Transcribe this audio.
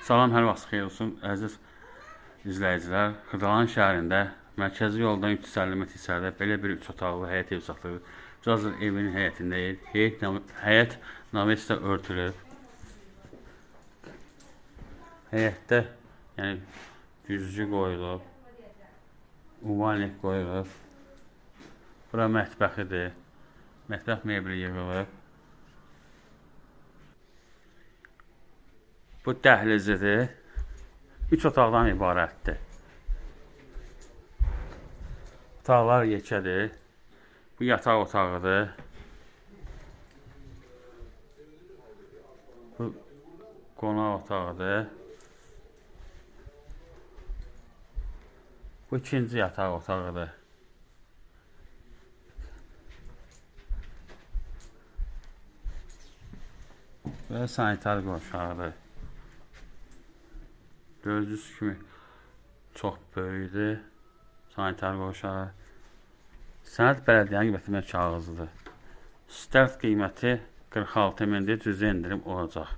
Salam, hər vaxt xeyir olsun, əziz izləyicilər. Xırdalan şəhərində mərkəzi yoldan 350 metr içəridə belə bir 3 otaqlı həyət ev satılır. Cazır evinin həyətindəyik. Həyət navesdə örtülüb. Həyətdə güzgü qoyulub. Uvalnik qoyulub. Bura mətbəxidir. Mətbəx mebeli yığılıb. Bu dəhlizidir. 3 otaqdan ibarətdir. Otaqlar yekədir. Bu yataq otağıdır. Bu qonaq otağıdır. Bu ikinci yataq otağıdır. Və sanitar qovşağıdır. Gördüyünüz kimi çox böyükdür. Sanitar qovşağı. Sənəd bələdiyyənin gətirmə kağızıdır. Start qiyməti 46 mindir, cüzi endirim olacaq.